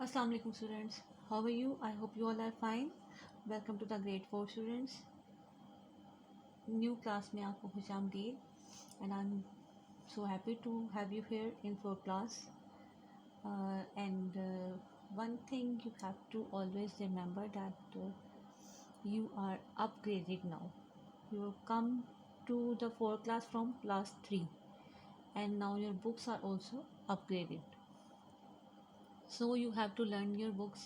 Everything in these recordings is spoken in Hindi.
Assalamu alaikum students. How are you? I hope you all are fine. Welcome to the grade 4 students. New class में आपको खुशामदीद and I'm so happy to have you here in 4 class. And one thing you have to always remember that you are upgraded now. You have come to the 4 class from class 3 and now your books are also upgraded. So you have to learn your books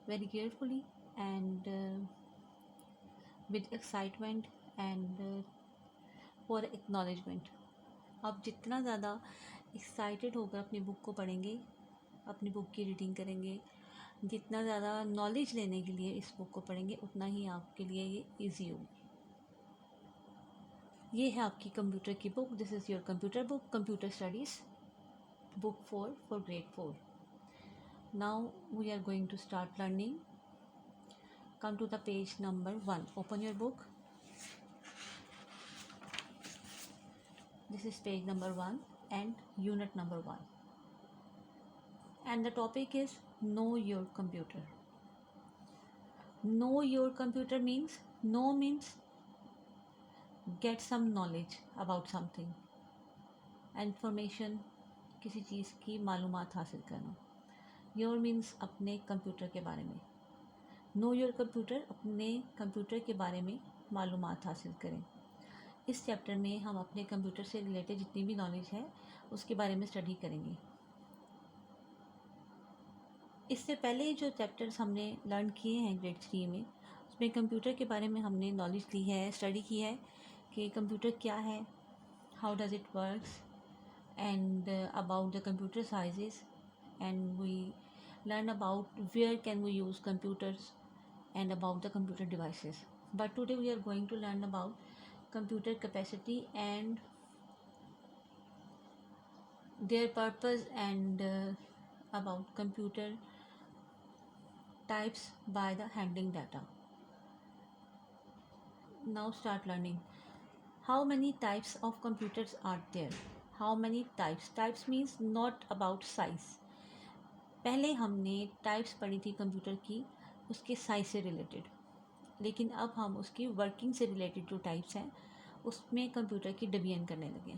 very carefully and with excitement and for acknowledgement. आप जितना ज़्यादा एक्साइटेड होकर अपनी बुक को पढ़ेंगे, अपनी बुक की रीडिंग करेंगे, जितना ज़्यादा नॉलेज लेने के लिए इस बुक को पढ़ेंगे उतना ही आपके लिए ये इजी होगी। ये है आपकी कंप्यूटर की book. This is your computer book, computer studies book 4 for grade 4। Now we are going to start learning. Come to the page number 1. Open your book. This is page number 1 and unit number 1. And the topic is know your computer. Know your computer means get some knowledge about something. Information, किसी चीज़ की मालूमात हासिल करना. Your means अपने कंप्यूटर के बारे में. नो योर कंप्यूटर, अपने कंप्यूटर के बारे में मालूमात हासिल करें। इस चैप्टर में हम अपने कंप्यूटर से रिलेटेड जितनी भी नॉलेज है उसके बारे में स्टडी करेंगे। इससे पहले जो चैप्टर्स हमने लर्न किए हैं ग्रेड 3 में, उसमें कंप्यूटर के बारे में हमने नॉलेज ली है, स्टडी की है कि कंप्यूटर क्या है, how does it works and about the computer sizes, and we learn about where can we use computers and about the computer devices. But today we are going to learn about computer capacity and their purpose and about computer types by the handling data. Now start learning. How many types of computers are there? How many types? Types means not about size. पहले हमने टाइप्स पढ़ी थी कंप्यूटर की उसके साइज से रिलेटेड, लेकिन अब हम उसकी वर्किंग से रिलेटेड जो टाइप्स हैं उसमें कंप्यूटर की डिवीजन करने लगे।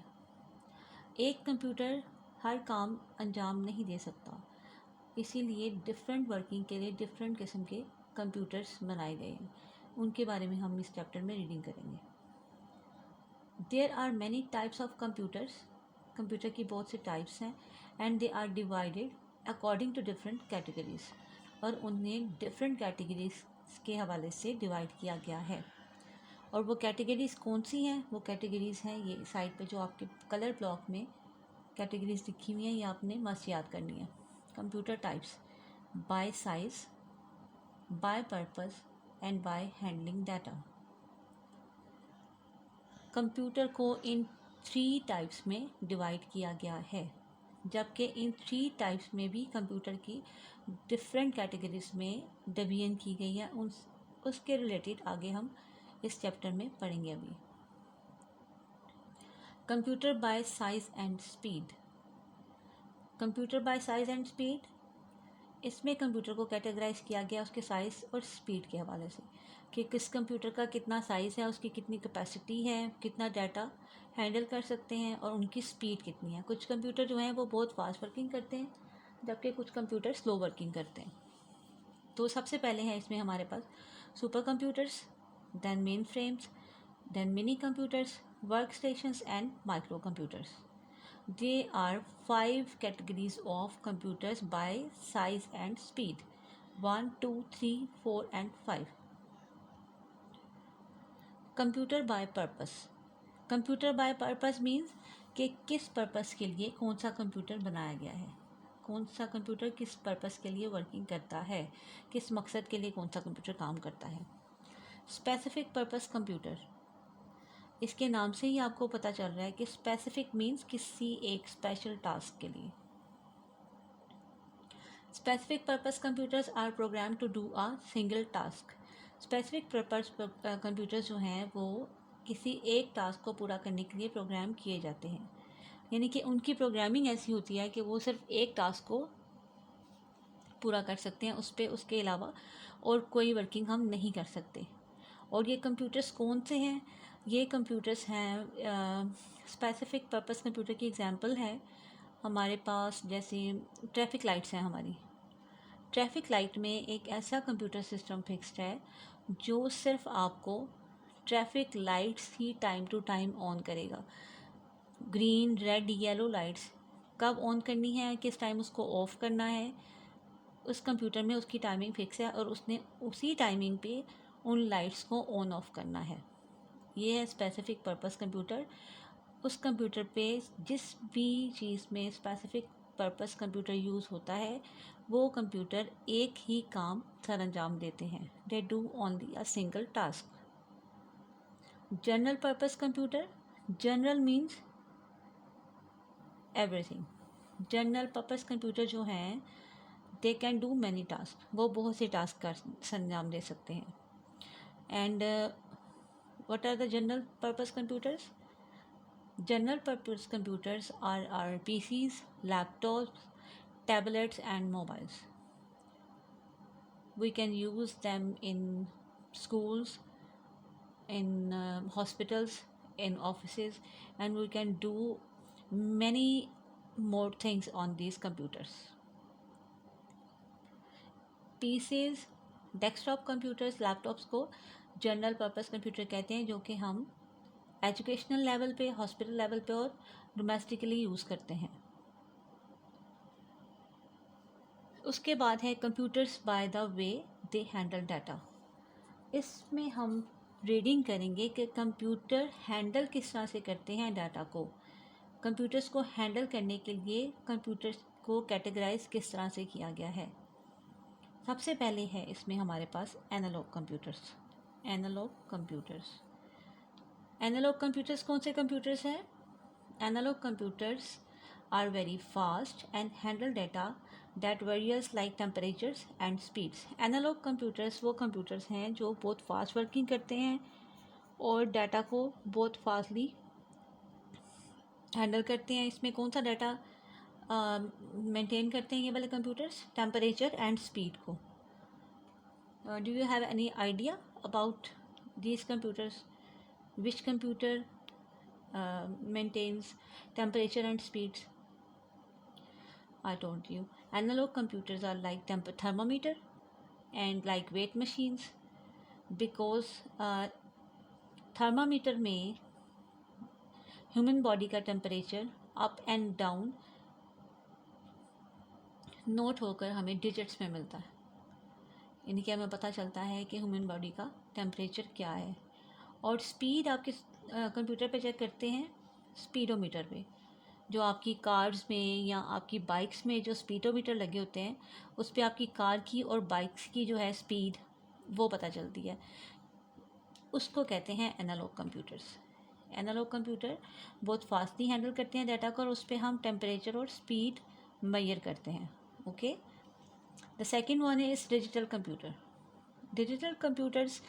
एक कंप्यूटर हर काम अंजाम नहीं दे सकता, इसीलिए डिफरेंट वर्किंग के लिए डिफरेंट किस्म के कंप्यूटर्स बनाए गए हैं। उनके बारे में हम इस चैप्टर में रीडिंग करेंगे। There are many types of computers. Computer की बहुत से टाइप्स हैं and they are divided according to different categories, और उन्हें डिफरेंट कैटेगरीज के हवाले से डिवाइड किया गया है। और वो कैटेगरीज कौन सी हैं? वो कैटेगरीज हैं ये साइड पे जो आपके कलर ब्लॉक में कैटेगरीज लिखी हुई हैं, ये आपने मस्त याद करनी है। Computer types by size, by purpose and by handling data. Computer को इन 3 टाइप्स में डिवाइड किया गया है, जबकि इन 3 टाइप्स में भी कंप्यूटर की डिफरेंट कैटेगरीज में डिवीजन की गई है। उसके रिलेटेड आगे हम इस चैप्टर में पढ़ेंगे। अभी computer bye size and speed. Computer bye size and speed, इसमें कंप्यूटर को कैटेगराइज किया गया उसके साइज़ और स्पीड के हवाले से कि किस कंप्यूटर का कितना साइज़ है, उसकी कितनी कैपेसिटी है, कितना डाटा हैंडल कर सकते हैं और उनकी स्पीड कितनी है। कुछ कंप्यूटर जो हैं वो बहुत फास्ट वर्किंग करते हैं, जबकि कुछ कंप्यूटर स्लो वर्किंग करते हैं। तो सबसे पहले है इसमें हमारे पास supercomputers, then mainframes, then minicomputers, workstations and microcomputers. There are 5 categories of computers by size and speed. 1, 2, 3, 4 and 5. Computer by purpose. Computer by purpose means कि किस पर्पस के लिए कौन सा कंप्यूटर बनाया गया है, कौन सा कंप्यूटर किस पर्पस के लिए वर्किंग करता है, किस मकसद के लिए कौन सा कंप्यूटर काम करता है। स्पेसिफिक पर्पस कंप्यूटर, इसके नाम से ही आपको पता चल रहा है कि स्पेसिफिक मीन्स किसी एक स्पेशल टास्क के लिए। Specific purpose computers are program to do a single task. Specific purpose computers जो हैं वो किसी एक टास्क को पूरा करने के लिए प्रोग्राम किए जाते हैं, यानी कि उनकी प्रोग्रामिंग ऐसी होती है कि वो सिर्फ एक टास्क को पूरा कर सकते हैं उस पर, उसके अलावा और कोई वर्किंग हम नहीं कर सकते। और ये कंप्यूटर्स कौन से हैं? ये कंप्यूटर्स हैं स्पेसिफिक पर्पस कंप्यूटर की एग्जांपल है हमारे पास, जैसे ट्रैफिक लाइट्स हैं हमारी। ट्रैफिक लाइट में एक ऐसा कंप्यूटर सिस्टम फिक्स्ड है जो सिर्फ आपको ट्रैफिक लाइट्स ही टाइम टू टाइम ऑन करेगा। ग्रीन, रेड, येलो लाइट्स कब ऑन करनी है, किस टाइम उसको ऑफ़ करना है, उस कंप्यूटर में उसकी टाइमिंग फिक्स है और उसने उसी टाइमिंग पे उन लाइट्स को ऑन ऑफ करना है। ये है स्पेसिफिक पर्पस कंप्यूटर। उस कंप्यूटर पे जिस भी चीज़ में स्पेसिफिक पर्पस कंप्यूटर यूज़ होता है वो कंप्यूटर एक ही काम सर अंजाम देते हैं। They do only a single task. General purpose computer, general means everything. General purpose computer जो हैं they can do many task, वो बहुत से टास्क का संजाम दे सकते हैं। And what are the general purpose computers? General purpose computers are our PCs, laptops, tablets and mobiles. We can use them in schools, in hospitals, in offices, and we can do many more things on these computers. PCs, desktop computers, laptops को जनरल पर्पस कंप्यूटर कहते हैं, जो कि हम एजुकेशनल लेवल पे, हॉस्पिटल लेवल पे और डोमेस्टिकली यूज़ करते हैं। उसके बाद है computers by the way they handle data. इसमें हम रीडिंग करेंगे कि कंप्यूटर हैंडल किस तरह से करते हैं डाटा को। कंप्यूटर्स को हैंडल करने के लिए कंप्यूटर्स को कैटेगराइज किस तरह से किया गया है। सबसे पहले है इसमें हमारे पास analogue computers. Analogue computers, analogue computers कौन से कंप्यूटर्स हैं? Analogue computers are very fast and handle data that varies like temperatures and speeds. Analog computers वो कंप्यूटर्स हैं जो बहुत फास्ट वर्किंग करते हैं और डाटा को बहुत फास्टली हैंडल करते हैं। इसमें कौन सा डाटा मेंटेन करते हैं ये वाले कंप्यूटर्स? टेम्परेचर एंड स्पीड को। Do you have any idea about these computers? Which computer maintains temperature and speeds? I told you. Analog computers are like thermometer and like weight machines, because thermometer में ह्यूमन बॉडी का temperature up and down note होकर हमें डिजिट्स में मिलता है, यानी कि हमें पता चलता है कि ह्यूमन बॉडी का टेम्परेचर क्या है। और स्पीड आप किस कंप्यूटर पे चेक करते हैं? स्पीडोमीटर पे। जो आपकी कार्स में या आपकी बाइक्स में जो स्पीडोमीटर लगे होते हैं उस पर आपकी कार की और बाइक्स की जो है स्पीड वो पता चलती है, उसको कहते हैं एनालॉग कंप्यूटर्स। एनालॉग कंप्यूटर बहुत फास्टली हैंडल करते हैं डाटा को और उस पर हम टेम्परेचर और स्पीड मेजर करते हैं। Okay, the second one is digital computer. Digital computers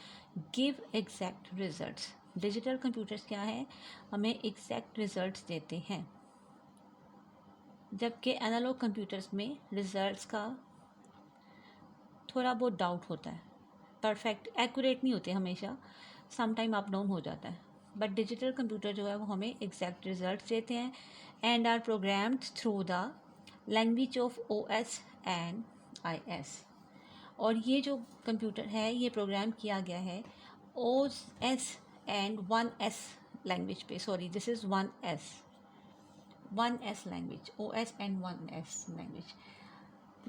give exact results. Digital computers क्या है? हमें एग्जैक्ट रिजल्ट्स देते हैं, जबकि एनालॉग कंप्यूटर्स में रिजल्ट्स का थोड़ा बहुत डाउट होता है, परफेक्ट एक्यूरेट नहीं होते हमेशा, सम टाइम अप डाउन हो जाता है। बट डिजिटल कंप्यूटर जो है वो हमें एग्जैक्ट रिजल्ट्स देते हैं and are programmed through the language of OS and IS। और ये जो कंप्यूटर है ये प्रोग्राम किया गया है OS एंड 1S लैंग्वेज पे। Sorry, this is 1S language, OS and 1S language.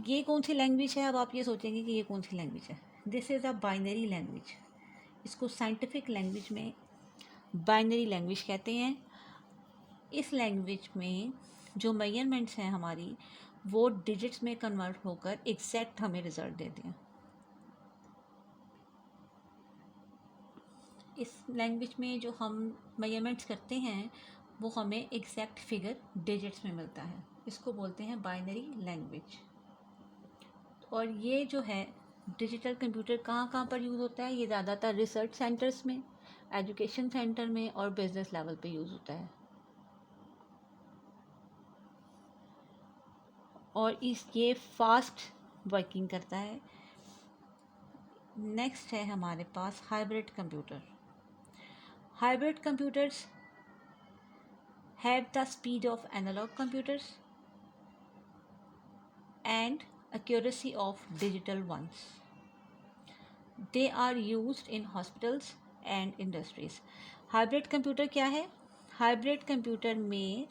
ये कौन सी लैंग्वेज है? अब आप ये सोचेंगे कि ये कौन सी लैंग्वेज है। This is a binary language. इसको साइंटिफिक लैंग्वेज में बाइनरी लैंग्वेज कहते हैं। इस लैंग्वेज में जो मेजरमेंट्स हैं हमारी वो डिजिट्स में कन्वर्ट होकर एग्जैक्ट हमें रिजल्ट देते हैं। इस लैंग्वेज में जो हम मेजरमेंट्स करते हैं वो हमें एग्जैक्ट फिगर डिजिट्स में मिलता है, इसको बोलते हैं बाइनरी लैंग्वेज। और ये जो है डिजिटल कंप्यूटर कहाँ कहाँ पर यूज़ होता है? ये ज़्यादातर रिसर्च सेंटर्स में, एजुकेशन सेंटर में और बिजनेस लेवल पे यूज़ होता है। और ये फास्ट वर्किंग करता है। नेक्स्ट है हमारे पास hybrid computer. Hybrid computers have the speed of analogue computers and accuracy of digital ones. They are used in hospitals and industries. Hybrid computer क्या है? हाइब्रिड कंप्यूटर में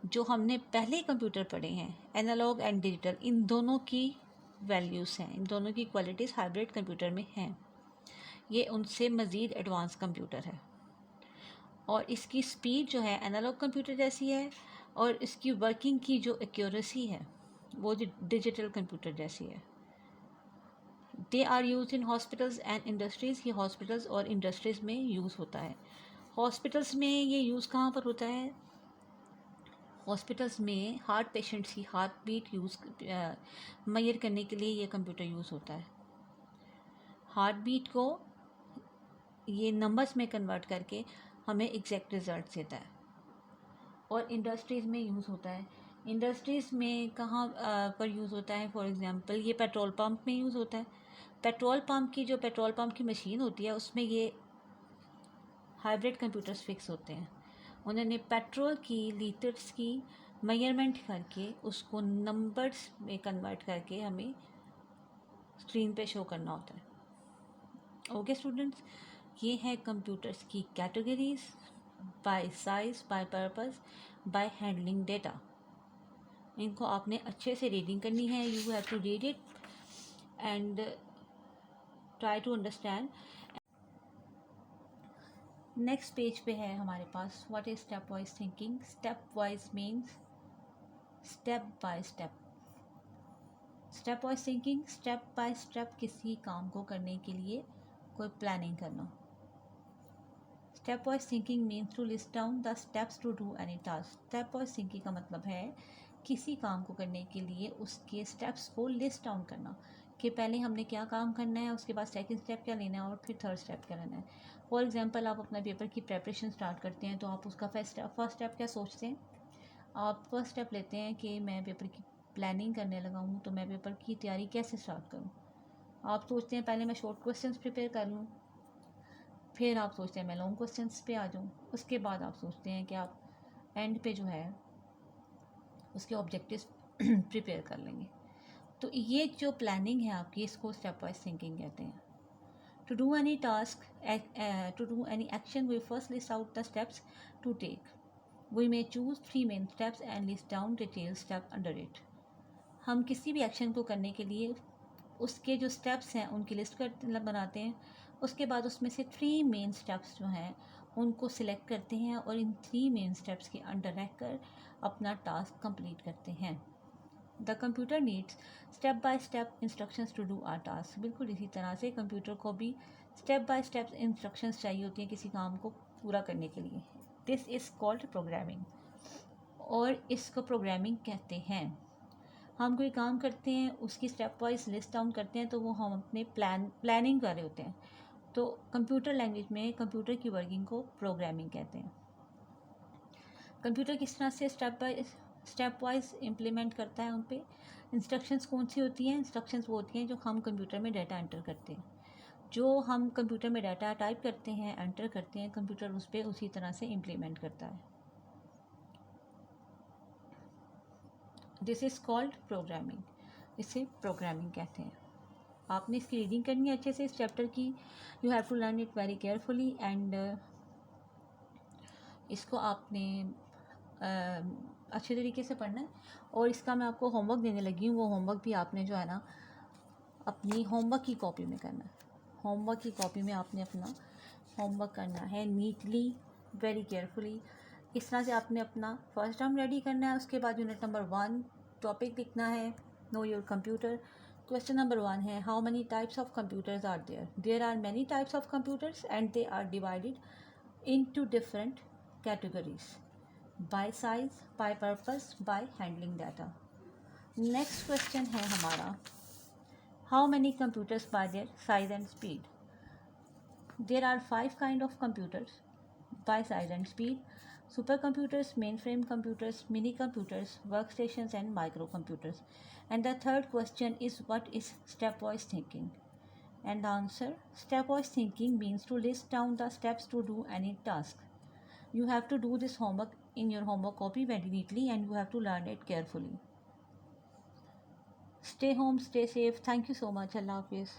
जो हमने पहले कंप्यूटर पढ़े हैं एनालॉग एंड डिजिटल, इन दोनों की वैल्यूज़ हैं, इन दोनों की क्वालिटीज़ हाइब्रिड कंप्यूटर में हैं। ये उनसे मज़ीद एडवांस कंप्यूटर है और इसकी स्पीड जो है एनालॉग कंप्यूटर जैसी है और इसकी वर्किंग की जो एक्यूरेसी है वो जो डिजिटल कंप्यूटर जैसी है। They are use in hospitals and industries, ये हॉस्पिटल्स और इंडस्ट्रीज़ में यूज़ होता है। हॉस्पिटल्स में ये यूज़ कहाँ पर होता है? हॉस्पिटल्स में हार्ट पेशेंट्स की हार्ट बीट मेजर करने के लिए ये कंप्यूटर यूज़ होता है। हार्ट बीट को ये नंबर्स में कन्वर्ट करके हमें एग्जैक्ट रिजल्ट देता है। और इंडस्ट्रीज़ में यूज़ होता है। इंडस्ट्रीज़ में कहाँ पर यूज़ होता है? फॉर एग्ज़ाम्पल ये पेट्रोल पंप में यूज़ होता है। पेट्रोल पंप की मशीन होती है उसमें ये हाइब्रिड कंप्यूटर्स फिक्स होते हैं। उन्होंने पेट्रोल की लीटर्स की मेजरमेंट करके उसको नंबर्स में कन्वर्ट करके हमें स्क्रीन पे शो करना होता है। ओके स्टूडेंट्स, ये है कंप्यूटर्स की categories by size, by purpose, by handling data. इनको आपने अच्छे से रीडिंग करनी है। You have to read it and try to understand. Next page पे है हमारे पास what is stepwise thinking. Stepwise means step by step. Stepwise thinking, step by step किसी काम को करने के लिए कोई प्लानिंग करना। Stepwise thinking means to list down the steps to do any task. Step wise thinking का मतलब है किसी काम को करने के लिए उसके स्टेप्स को लिस्ट डाउन करना कि पहले हमने क्या काम करना है, उसके बाद सेकंड स्टेप क्या लेना है और फिर थर्ड स्टेप क्या लेना है। फॉर एग्जांपल आप अपना पेपर की प्रेपरेशन स्टार्ट करते हैं तो आप उसका फर्स्ट स्टेप क्या सोचते हैं? आप फर्स्ट स्टेप लेते हैं कि मैं पेपर की प्लानिंग करने लगा हूँ तो मैं पेपर की तैयारी कैसे स्टार्ट करूँ। आप सोचते हैं पहले मैं शॉर्ट क्वेश्चंस प्रिपेयर कर लूँ, फिर आप सोचते हैं मैं लॉन्ग क्वेश्चंस पे आ जाऊँ, उसके बाद आप सोचते हैं कि आप एंड पे जो है उसके ऑब्जेक्टिव्स प्रिपेयर कर लेंगे। तो ये जो प्लानिंग है आपकी, इसको स्टेप वाइज थिंकिंग कहते हैं। To do any task, to do any action, we first list out the steps to take. We may choose 3 main steps and list down detailed step under it. हम किसी भी एक्शन को करने के लिए उसके जो स्टेप्स हैं उनकी लिस्ट बनाते हैं। उसके बाद उसमें से 3 मेन स्टेप्स जो हैं उनको सिलेक्ट करते हैं और इन 3 मेन स्टेप्स के अंडर रहकर अपना टास्क कंप्लीट करते हैं। The computer needs step by step instructions to do our task. बिल्कुल इसी तरह से कंप्यूटर को भी स्टेप बाय स्टेप इंस्ट्रक्शंस चाहिए होती हैं किसी काम को पूरा करने के लिए। दिस इज़ कॉल्ड प्रोग्रामिंग और इसको प्रोग्रामिंग कहते हैं। हम कोई काम करते हैं उसकी स्टेप वाइज लिस्ट डाउन करते हैं तो वो हम अपने प्लानिंग कर रहे होते हैं। तो कंप्यूटर लैंग्वेज में कंप्यूटर की वर्किंग को प्रोग्रामिंग कहते हैं। कंप्यूटर किस तरह से स्टेप वाइज इम्प्लीमेंट करता है उन पे इंस्ट्रक्शंस कौन सी होती हैं? इंस्ट्रक्शंस वो होती हैं जो हम कंप्यूटर में डाटा एंटर करते हैं। जो हम कंप्यूटर में डाटा टाइप करते हैं, एंटर करते हैं, कंप्यूटर उस पर उसी तरह से इम्प्लीमेंट करता है। This is called programming. इसे प्रोग्रामिंग कहते हैं। आपने इसकी रीडिंग करनी है अच्छे से इस चैप्टर की। You have to learn it very carefully and इसको आपने अच्छे तरीके से पढ़ना है। और इसका मैं आपको होमवर्क देने लगी हूँ, वो होमवर्क भी आपने जो है ना अपनी होमवर्क की कॉपी में करना है। होमवर्क की कॉपी में आपने अपना होमवर्क करना है नीटली, वेरी केयरफुली। इस तरह से आपने अपना फर्स्ट टर्म रेडी करना है। उसके बाद यूनिट नंबर 1 टॉपिक लिखना है, know your computer. Question number 1 है how many types of computers are there? There are many types of computers and they are divided into different categories by size, by purpose, by handling data. Next question है हमारा how many computers by their size and speed? There are 5 kind of computers by size and speed. supercomputers, mainframe computers, mini computers, workstations, and microcomputers. And the third question is, what is stepwise thinking? And the answer, stepwise thinking means to list down the steps to do any task. You have to do this homework in your homework copy very neatly, and you have to learn it carefully. Stay home, stay safe. Thank you so much. Allah Hafiz.